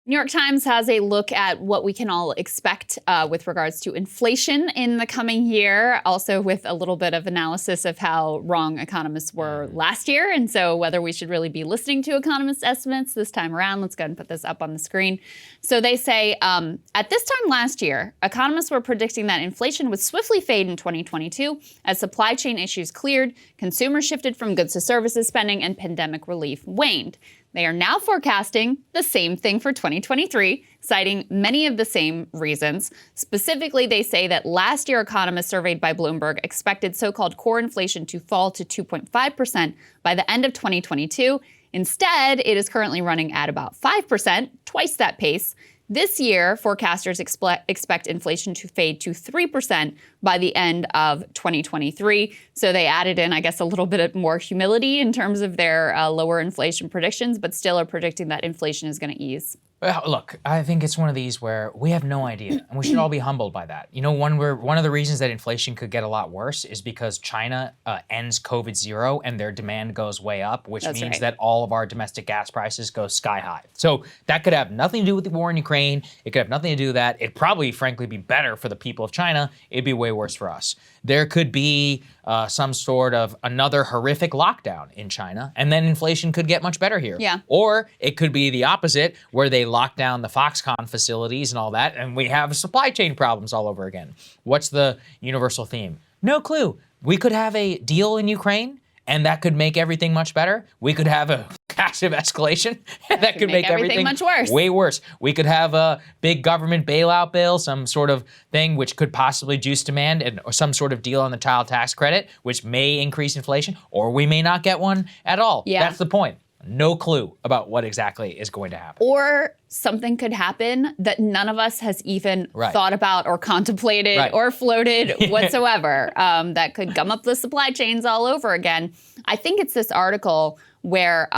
New York Times has a look at what we can all expect with regards to inflation in the coming year, also with a little bit of analysis of how wrong economists were last year, and so whether we should really be listening to economists' estimates this time around. Let's go ahead and put this up on the screen. So they say, at this time last year, economists were predicting that inflation would swiftly fade in 2022 as supply chain issues cleared, consumers shifted from goods to services spending, and pandemic relief waned. They are now forecasting the same thing for 2023, citing many of the same reasons. Specifically, they say that last year economists surveyed by Bloomberg expected so-called core inflation to fall to 2.5% by the end of 2022. Instead, it is currently running at about 5%, twice that pace. This year, forecasters expect inflation to fade to 3% by the end of 2023. So they added in, I guess, a little bit more humility in terms of their lower inflation predictions, but still are predicting that inflation is going to ease. Well, look, I think it's one of these where we have no idea, and we should all be humbled by that. You know, one of the reasons that inflation could get a lot worse is because China ends COVID zero and their demand goes way up, which means that all of our domestic gas prices go sky high. So that could have nothing to do with the war in Ukraine. It could have nothing to do with that. It'd probably, frankly, be better for the people of China. It'd be way worse for us. There could be some sort of another horrific lockdown in China, and then inflation could get much better here. Yeah. Or it could be the opposite, where they lock down the Foxconn facilities and all that, and we have supply chain problems all over again. What's the universal theme? No clue. We could have a deal in Ukraine, and that could make everything much better. We could have a massive escalation, and that could make everything much worse. Way worse. We could have a big government bailout bill, some sort of thing which could possibly juice demand, or some sort of deal on the child tax credit, which may increase inflation, or we may not get one at all. Yeah. That's the point. No clue about what exactly is going to happen. Or something could happen that none of us has even thought about or contemplated or floated whatsoever that could gum up the supply chains all over again. I think it's this article where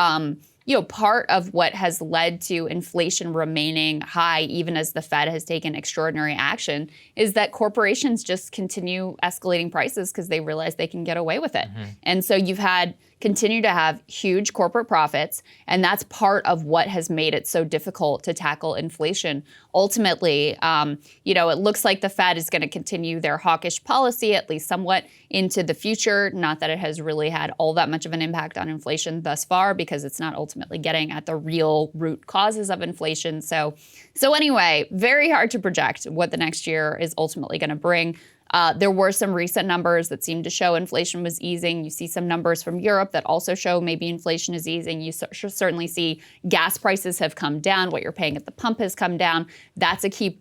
part of what has led to inflation remaining high, even as the Fed has taken extraordinary action, is that corporations just continue escalating prices because they realize they can get away with it. And so you've continue to have huge corporate profits, and that's part of what has made it so difficult to tackle inflation. Ultimately, it looks like the Fed is going to continue their hawkish policy, at least somewhat, into the future. Not that it has really had all that much of an impact on inflation thus far, because it's not ultimately getting at the real root causes of inflation. So anyway, very hard to project what the next year is ultimately going to bring. There were some recent numbers that seemed to show inflation was easing. You see some numbers from Europe that also show maybe inflation is easing. You certainly see gas prices have come down. What you're paying at the pump has come down. That's a key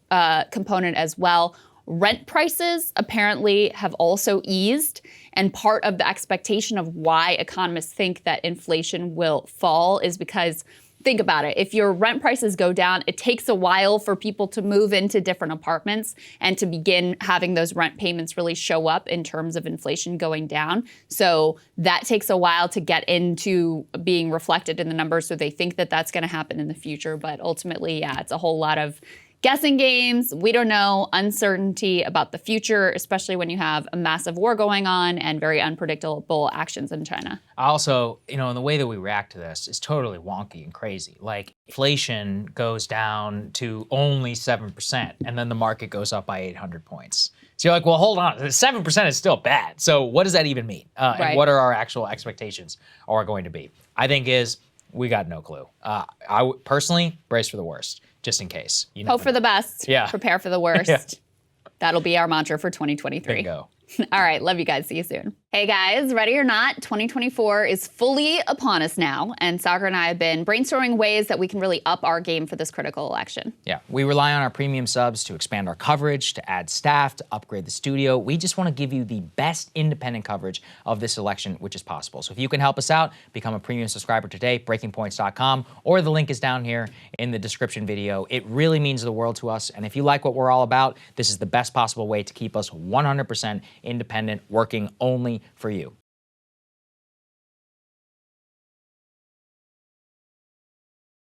component as well. Rent prices apparently have also eased, and part of the expectation of why economists think that inflation will fall is because, think about it, if your rent prices go down, it takes a while for people to move into different apartments and to begin having those rent payments really show up in terms of inflation going down. So that takes a while to get into being reflected in the numbers, so they think that that's going to happen in the future. But ultimately, it's a whole lot of guessing games. We don't know. Uncertainty about the future, especially when you have a massive war going on and very unpredictable actions in China. Also, the way that we react to this is totally wonky and crazy. Like, inflation goes down to only 7%, and then the market goes up by 800 points. So you're like, well, hold on, 7% is still bad. So what does that even mean? And what are our actual expectations are going to be? I think we got no clue. I would personally brace for the worst, just in case. Hope for the best. Yeah. Prepare for the worst. That'll be our mantra for 2023. Bingo. All right. Love you guys. See you soon. Hey guys, ready or not, 2024 is fully upon us now, and Saagar and I have been brainstorming ways that we can really up our game for this critical election. Yeah, we rely on our premium subs to expand our coverage, to add staff, to upgrade the studio. We just want to give you the best independent coverage of this election, which is possible. So if you can help us out, become a premium subscriber today, breakingpoints.com, or the link is down here in the description video. It really means the world to us, and if you like what we're all about, this is the best possible way to keep us 100% independent, working only for you.